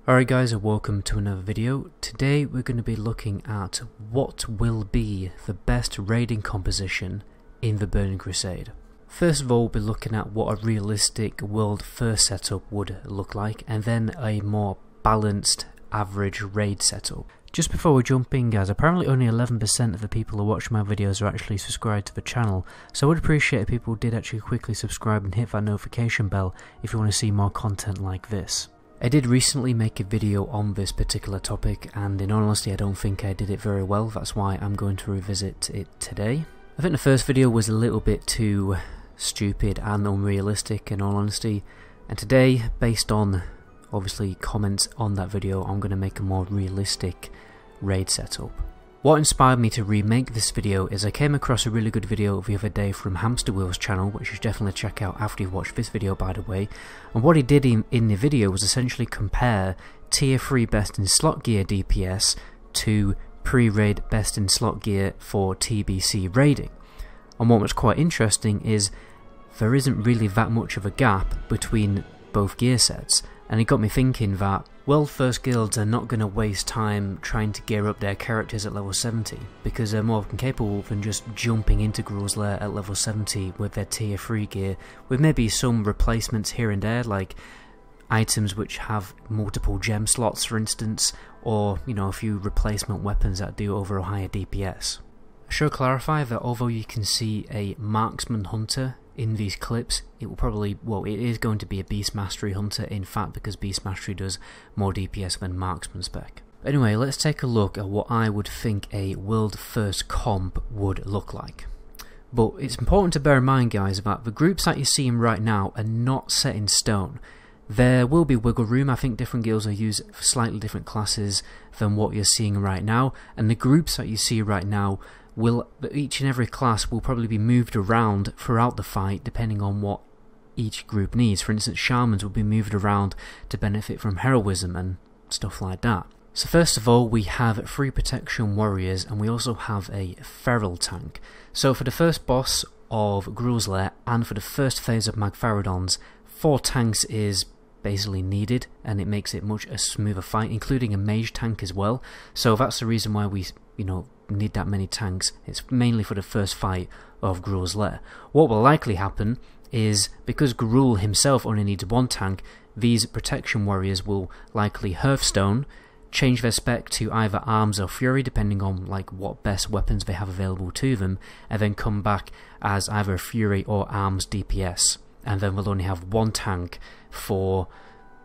Alright guys, and welcome to another video. Today we're going to be looking at what will be the best raiding composition in the Burning Crusade. First of all, we'll be looking at what a realistic world first setup would look like, and then a more balanced average raid setup. Just before we jump in guys, apparently only 11% of the people who watch my videos are actually subscribed to the channel, so I would appreciate if people did actually quickly subscribe and hit that notification bell if you want to see more content like this. I did recently make a video on this particular topic, and in all honesty I don't think I did it very well. That's why I'm going to revisit it today. I think the first video was a little bit too stupid and unrealistic in all honesty, and today, based on obviously comments on that video, I'm going to make a more realistic raid setup. What inspired me to remake this video is I came across a really good video the other day from Hamster Wheel's channel, which you should definitely check out after you watch this video by the way, and what he did in the video was essentially compare tier 3 best in slot gear DPS to pre-raid best in slot gear for TBC raiding. And what was quite interesting is there isn't really that much of a gap between both gear sets, and it got me thinking that world first guilds are not going to waste time trying to gear up their characters at level 70, because they're more capable than just jumping into Gruul's Lair at level 70 with their tier 3 gear, with maybe some replacements here and there, like items which have multiple gem slots for instance, or a few replacement weapons that do over a higher DPS. I should clarify that although you can see a marksman hunter in these clips, it will probably, it is going to be a Beast Mastery Hunter in fact, because Beast Mastery does more DPS than Marksman spec. Anyway, let's take a look at what I would think a world first comp would look like. But it's important to bear in mind guys that the groups that you're seeing right now are not set in stone. There will be wiggle room. I think different guilds will use slightly different classes than what you're seeing right now, and the groups that you see right now each and every class will probably be moved around throughout the fight depending on what each group needs. For instance, shamans will be moved around to benefit from heroism and stuff like that. So first of all, we have 3 protection warriors, and we also have a feral tank. So for the first boss of Gruul's Lair and for the first phase of Magfarodon's, 4 tanks is basically needed, and it makes it much a smoother fight, including a mage tank as well. So that's the reason why we need that many tanks. It's mainly for the first fight of Gruul's Lair. What will likely happen is, because Gruul himself only needs 1 tank, these protection warriors will likely Hearthstone, change their spec to either Arms or Fury depending on what best weapons they have available to them, and then come back as either Fury or Arms DPS, and then we'll only have 1 tank for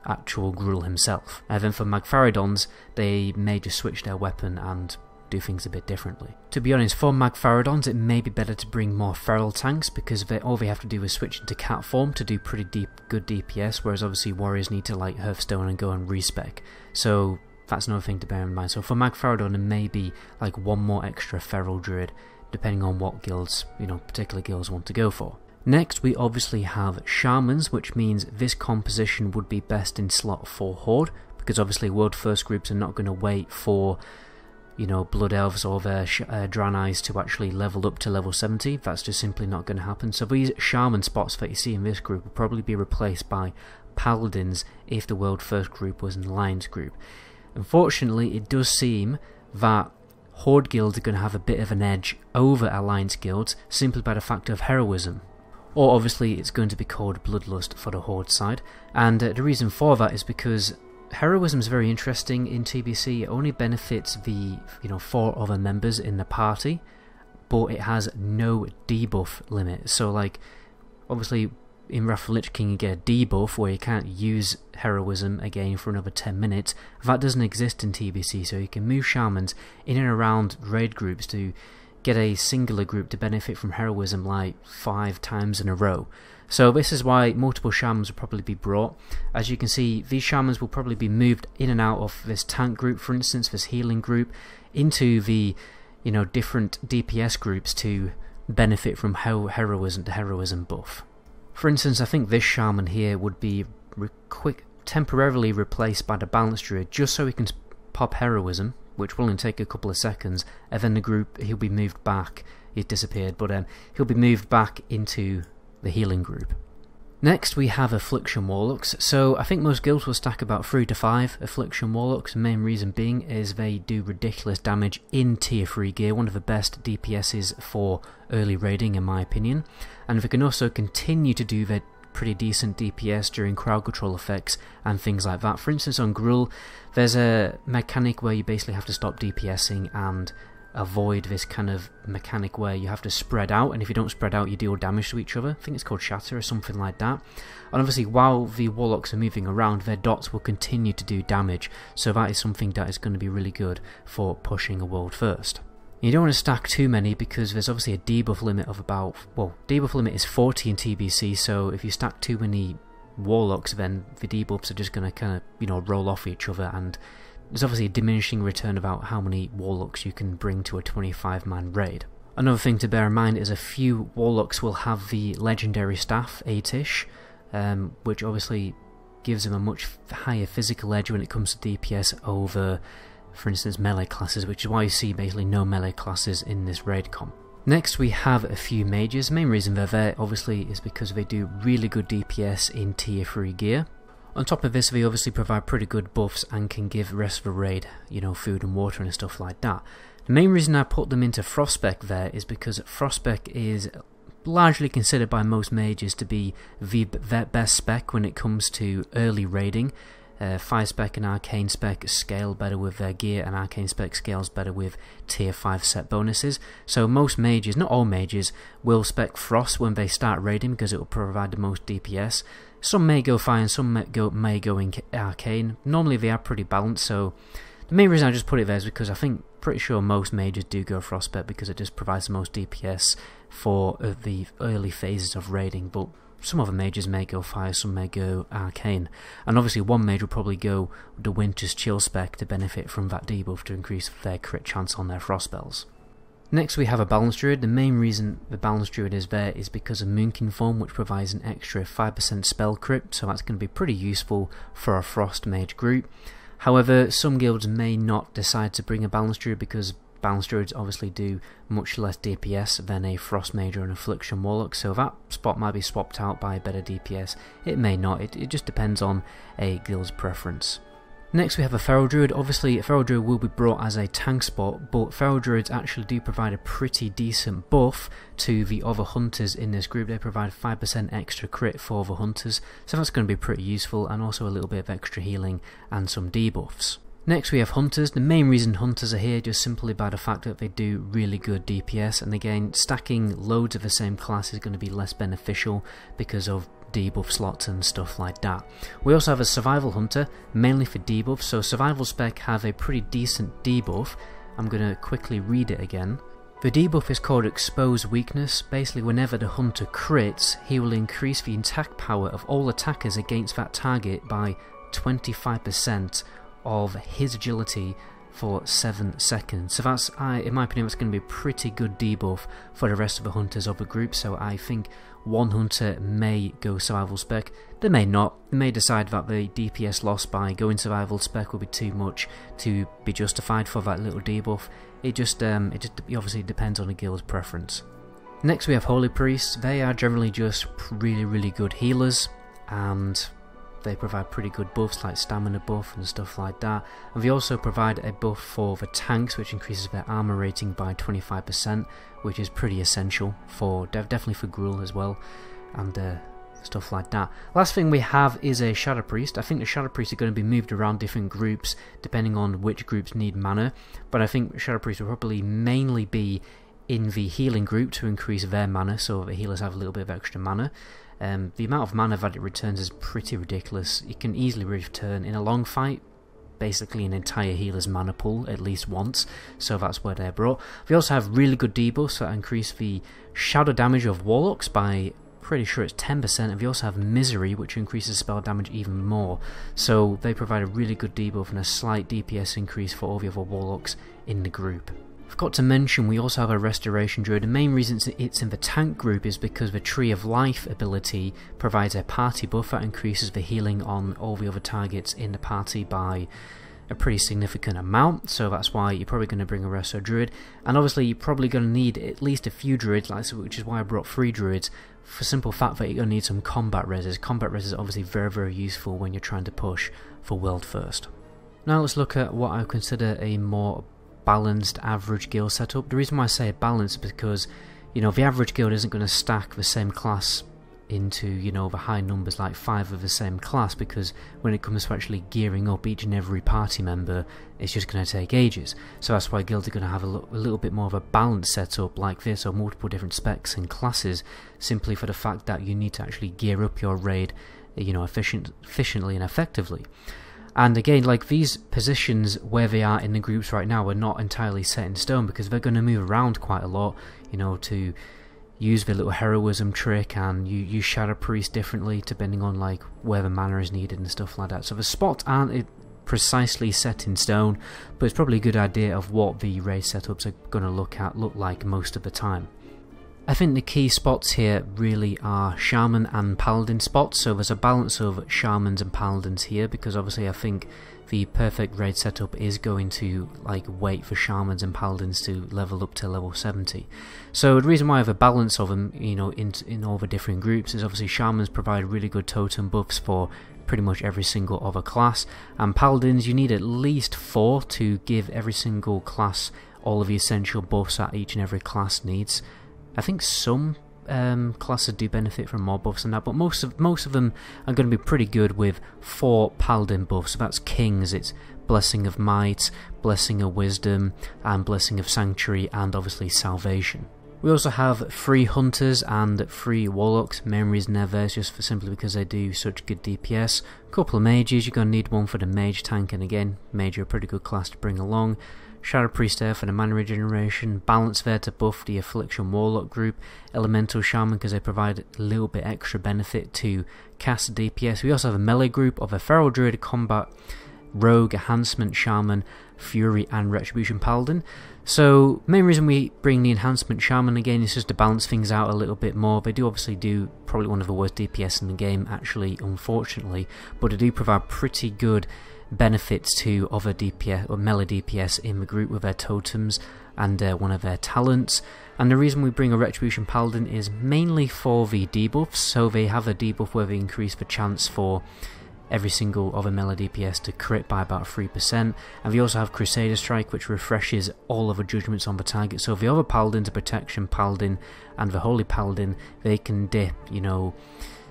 actual Gruul himself. And then for Magfarodons, they may just switch their weapon and do things a bit differently. To be honest, for Magfarodons it may be better to bring more feral tanks, because all they have to do is switch into cat form to do pretty good DPS, whereas obviously warriors need to Hearthstone and go and respec. So that's another thing to bear in mind. So for Magfarodon it may be 1 more extra feral druid depending on what guilds, particular guilds want to go for. Next we obviously have shamans, which means this composition would be best in slot 4 Horde, because obviously world first groups are not going to wait for Blood Elves or their Draenei's to actually level up to level 70. That's just simply not going to happen. So these shaman spots that you see in this group will probably be replaced by paladins if the world first group was an alliance group. Unfortunately, it does seem that Horde guilds are going to have a bit of an edge over alliance guilds simply by the fact of heroism. Or obviously it's going to be called Bloodlust for the Horde side, and the reason for that is because heroism is very interesting in TBC. It only benefits the 4 other members in the party, but it has no debuff limit. So obviously in Wrath of the Lich King you get a debuff where you can't use heroism again for another 10 minutes. That doesn't exist in TBC, so you can move shamans in and around raid groups to get a singular group to benefit from heroism 5 times in a row. So this is why multiple shamans will probably be brought. As you can see, these shamans will probably be moved in and out of this tank group, for instance, this healing group, into the different DPS groups to benefit from heroism to heroism buff. For instance, I think this shaman here would be temporarily replaced by the Balance Druid, just so he can pop heroism, which will only take a couple of seconds, and then the group, he'll be moved back. He's disappeared, but he'll be moved back into the healing group. Next we have Affliction Warlocks. So I think most guilds will stack about 3 to 5 Affliction Warlocks. The main reason being is they do ridiculous damage in tier 3 gear, one of the best DPSs for early raiding in my opinion. And they can also continue to do their pretty decent DPS during crowd control effects and things like that. For instance, on Gruul, there's a mechanic where you basically have to stop DPSing and avoid this kind of mechanic where you have to spread out, and if you don't spread out you deal damage to each other. I think it's called Shatter or something like that. And obviously while the Warlocks are moving around, their dots will continue to do damage, so that is something that is going to be really good for pushing a world first. You don't want to stack too many because there's obviously a debuff limit of about, well, debuff limit is 40 in TBC, so if you stack too many Warlocks then the debuffs are just going to kind of, you know, roll off each other, and there's obviously a diminishing return about how many Warlocks you can bring to a 25-man raid. Another thing to bear in mind is a few Warlocks will have the legendary staff, 8-ish, which obviously gives them a much higher physical edge when it comes to DPS over, for instance, melee classes, which is why you see basically no melee classes in this raid comp. Next we have a few mages. The main reason they're there obviously is because they do really good DPS in tier 3 gear. On top of this, they obviously provide pretty good buffs and can give the rest of the raid, you know, food and water and stuff like that. The main reason I put them into Frostspec there is because Frostspec is largely considered by most mages to be the best spec when it comes to early raiding. Fire Spec and Arcane Spec scale better with their gear, and Arcane Spec scales better with tier 5 set bonuses. So most mages, not all mages, will spec Frost when they start raiding because it will provide the most DPS. Some may go Fire and some may go in Arcane. Normally they are pretty balanced, so the main reason I just put it there is because I think pretty sure most mages do go Frost Spec because it just provides the most DPS for the early phases of raiding, but some other mages may go Fire, some may go Arcane, and obviously one mage will probably go the Winter's Chill spec to benefit from that debuff to increase their crit chance on their frost spells. Next we have a Balance Druid. The main reason the Balance Druid is there is because of Moonkin Form, which provides an extra 5% spell crit, so that's going to be pretty useful for a Frost Mage group. However, some guilds may not decide to bring a Balance Druid because Balance Druids obviously do much less DPS than a Frost Mage or an Affliction Warlock, so that spot might be swapped out by better DPS. It may not, it just depends on a guild's preference. Next we have a Feral Druid. Obviously a Feral Druid will be brought as a tank spot, but Feral Druids actually do provide a pretty decent buff to the other hunters in this group. They provide 5% extra crit for the hunters, so that's going to be pretty useful, and also a little bit of extra healing and some debuffs. Next we have Hunters. The main reason Hunters are here just simply by the fact that they do really good DPS, and again stacking loads of the same class is going to be less beneficial because of debuff slots and stuff like that. We also have a Survival Hunter, mainly for debuffs, so Survival Spec have a pretty decent debuff. I'm going to quickly read it again. The debuff is called Expose Weakness. Basically whenever the hunter crits, he will increase the attack power of all attackers against that target by 25% of his agility for 7 seconds. So that's, in my opinion, that's going to be a pretty good debuff for the rest of the hunters of the group, so I think one hunter may go Survival Spec. They may not. They may decide that the DPS loss by going Survival Spec will be too much to be justified for that little debuff. It just obviously depends on the guild's preference. Next we have Holy Priests. They are generally just really good healers, and they provide pretty good buffs like stamina buff and stuff like that, and they also provide a buff for the tanks which increases their armor rating by 25%, which is pretty essential for definitely for Gruul as well, and stuff like that. Last thing we have is a Shadow Priest. I think the Shadow Priests are going to be moved around different groups depending on which groups need mana, but I think Shadow Priests will probably mainly be in the healing group to increase their mana, so the healers have a little bit of extra mana. The amount of mana that it returns is pretty ridiculous. It can easily return in a long fight basically an entire healer's mana pool at least once, so that's where they're brought. We also have really good debuffs that increase the shadow damage of Warlocks by, pretty sure it's 10%, and we also have Misery, which increases spell damage even more, so they provide a really good debuff and a slight DPS increase for all the other Warlocks in the group. Forgot to mention we also have a Restoration Druid. The main reason it's in the tank group is because the Tree of Life ability provides a party buff that increases the healing on all the other targets in the party by a pretty significant amount, so that's why you're probably going to bring a Resto Druid, and obviously you're probably going to need at least a few Druids, which is why I brought 3 Druids, for simple fact that you're going to need some combat reses. Combat res is obviously very, very useful when you're trying to push for world first. Now let's look at what I consider a more balanced average guild setup. The reason why I say balanced is because, you know, the average guild isn't going to stack the same class into, you know, the high numbers like 5 of the same class, because when it comes to actually gearing up each and every party member, it's just going to take ages. So that's why guilds are going to have a little bit more of a balanced setup like this, or multiple different specs and classes, simply for the fact that you need to actually gear up your raid, you know, efficiently and effectively. And again, like, these positions where they are in the groups right now are not entirely set in stone, because they're going to move around quite a lot, you know, to use the little heroism trick, and you use Shadow Priest differently depending on like where the mana is needed and stuff like that. So the spots aren't precisely set in stone, but it's probably a good idea of what the raid setups are going to look like most of the time. I think the key spots here really are Shaman and Paladin spots, so there's a balance of Shamans and Paladins here, because obviously I think the perfect raid setup is going to like wait for Shamans and Paladins to level up to level 70. So the reason why I have a balance of them, you know, in all the different groups is obviously Shamans provide really good totem buffs for pretty much every single other class, and Paladins, you need at least 4 to give every single class all of the essential buffs that each and every class needs. I think some classes do benefit from more buffs than that, but most of them are going to be pretty good with 4 Paladin buffs. So that's Kings, it's Blessing of Might, Blessing of Wisdom, and Blessing of Sanctuary, and obviously Salvation. We also have 3 Hunters and 3 Warlocks. Main reason they're there is just simply because they do such good DPS. A couple of Mages, you're going to need one for the Mage tank, and again, Mage are a pretty good class to bring along. Shadow Priest there for the mana regeneration, Balance there to buff the Affliction Warlock group, Elemental Shaman because they provide a little bit extra benefit to cast DPS. We also have a melee group of a Feral Druid, Combat Rogue, Enhancement Shaman, Fury and Retribution Paladin. So main reason we bring the Enhancement Shaman again is just to balance things out a little bit more. They do obviously do probably one of the worst DPS in the game actually, unfortunately, but they do provide pretty good benefits to other DPS or melee DPS in the group with their totems and one of their talents. And the reason we bring a Retribution Paladin is mainly for the debuffs, so they have a debuff where they increase the chance for every single other melee DPS to crit by about 3%, and we also have Crusader Strike, which refreshes all other judgments on the target. So the other Paladins, the Protection Paladin and the Holy Paladin, they can dip, you know,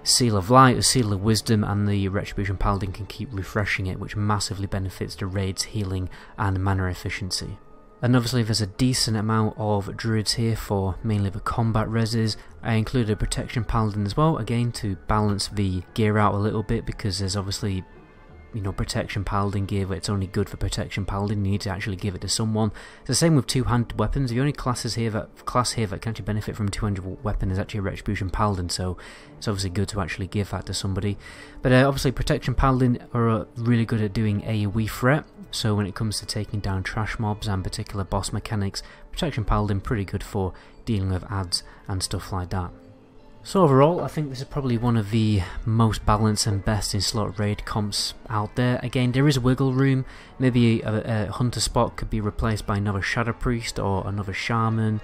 Seal of Light or Seal of Wisdom, and the Retribution Paladin can keep refreshing it, which massively benefits the raid's healing and mana efficiency. And obviously there's a decent amount of Druids here for mainly the combat reses. I included a Protection Paladin as well, again to balance the gear out a little bit, because there's obviously, you know, Protection Paladin gear where it's only good for Protection Paladin, you need to actually give it to someone. It's the same with two-handed weapons. The only class here that can actually benefit from a two-handed weapon is actually a Retribution Paladin, so it's obviously good to actually give that to somebody. But obviously Protection Paladin are really good at doing AoE threat, so when it comes to taking down trash mobs and particular boss mechanics, Protection Paladin pretty good for dealing with adds and stuff like that. So overall, I think this is probably one of the most balanced and best in slot raid comps out there. Again, there is wiggle room. Maybe a Hunter spot could be replaced by another Shadow Priest or another Shaman,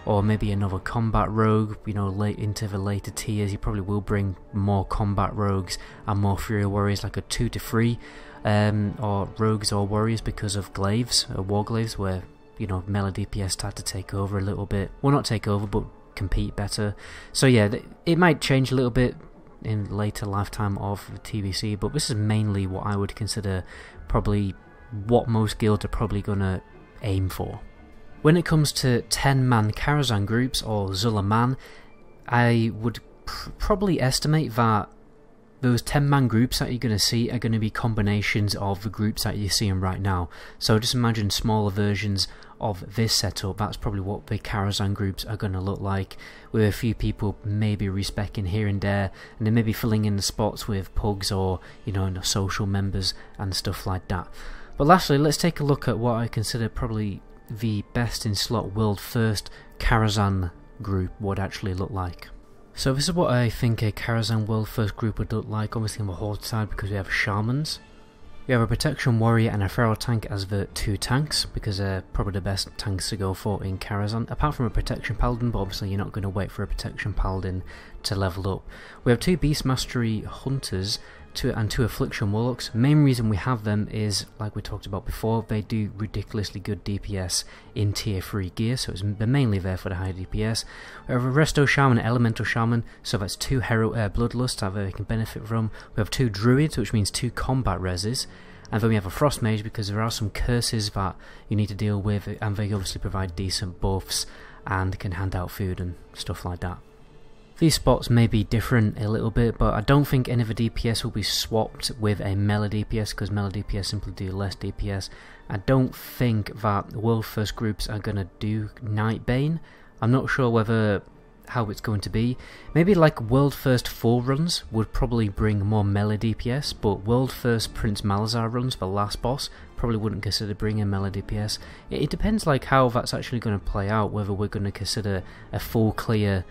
or maybe another Combat Rogue. You know, late into the later tiers, you probably will bring more Combat Rogues and more Fury Warriors, like a 2 to 3, or Rogues or Warriors, because of Glaives, War Glaives, where, you know, melee DPS start to take over a little bit. Well, not take over, but compete better. So yeah, it might change a little bit in later lifetime of the TBC, but this is mainly what I would consider probably what most guilds are probably gonna aim for. When it comes to 10-man Karazhan groups or Zulaman, I would probably estimate that those 10-man groups that you're going to see are going to be combinations of the groups that you're seeing right now. So just imagine smaller versions of this setup. That's probably what the Karazhan groups are going to look like, with a few people maybe respecing here and there, and then maybe filling in the spots with pugs or, you know, social members and stuff like that. But lastly, let's take a look at what I consider probably the best in slot world first Karazhan group would actually look like. So this is what I think a Karazhan world first group would look like, obviously on the Horde side, because we have Shamans. We have a Protection Warrior and a Feral Tank as the 2 tanks, because they're probably the best tanks to go for in Karazhan, apart from a Protection Paladin, but obviously you're not going to wait for a Protection Paladin to level up. We have 2 Beast Mastery Hunters and 2 Affliction Warlocks. Main reason we have them is, like we talked about before, they do ridiculously good DPS in tier 3 gear, so they're mainly there for the high DPS. We have a Resto Shaman and Elemental Shaman, so that's 2 Bloodlust that they can benefit from. We have 2 Druids, which means 2 combat reses. And then we have a Frost Mage, because there are some curses that you need to deal with, and they obviously provide decent buffs and can hand out food and stuff like that. These spots may be different a little bit, but I don't think any of the DPS will be swapped with a melee DPS, because melee DPS simply do less DPS. I don't think that World First groups are going to do Nightbane. I'm not sure how it's going to be. Maybe like World First 4 runs would probably bring more melee DPS, but World First Prince Malazar runs, the last boss, probably wouldn't consider bringing melee DPS. It depends like how that's actually going to play out, whether we're going to consider a full clear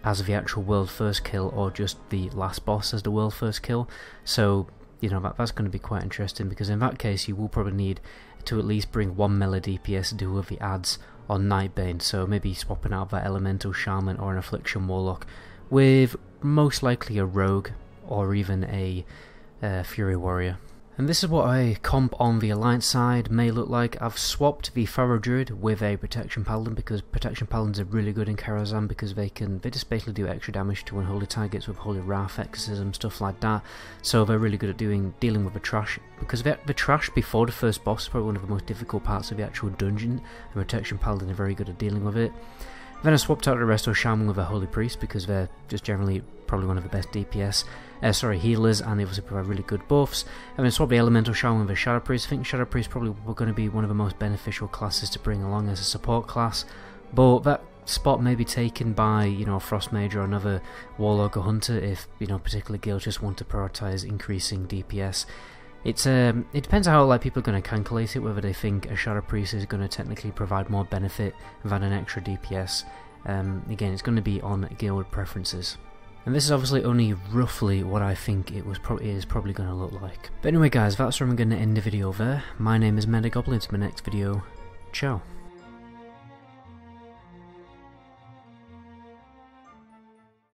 as the actual world first kill, or just the last boss as the world first kill. So, you know, that's going to be quite interesting, because in that case you will probably need to at least bring 1 melee DPS to do with the adds on Nightbane, so maybe swapping out that Elemental Shaman or an Affliction Warlock with most likely a Rogue or even a Fury Warrior. And this is what a comp on the Alliance side may look like. I've swapped the Pharaoh Druid with a Protection Paladin, because Protection Paladins are really good in Karazhan, because they just basically do extra damage to unholy targets with Holy Wrath, Exorcism, stuff like that. So they're really good at dealing with the trash, because the trash before the first boss is probably one of the most difficult parts of the actual dungeon, and Protection Paladin are very good at dealing with it. Then I swapped out the Resto Shaman with a Holy Priest, because they're just generally probably one of the best DPS, healers, and they also provide really good buffs. And then swapped the Elemental Shaman with a Shadow Priest. I think Shadow Priest probably were going to be one of the most beneficial classes to bring along as a support class, but that spot may be taken by, you know, a Frost Mage or another Warlock or Hunter if, you know, particular guilds just want to prioritise increasing DPS. It depends how like people are going to calculate it, whether they think a Shadow Priest is going to technically provide more benefit than an extra DPS. Again, it's going to be on guild preferences. And this is obviously only roughly what I think it is probably going to look like. But anyway guys, that's where I'm going to end the video there. My name is Medagoblin. Until my next video, ciao.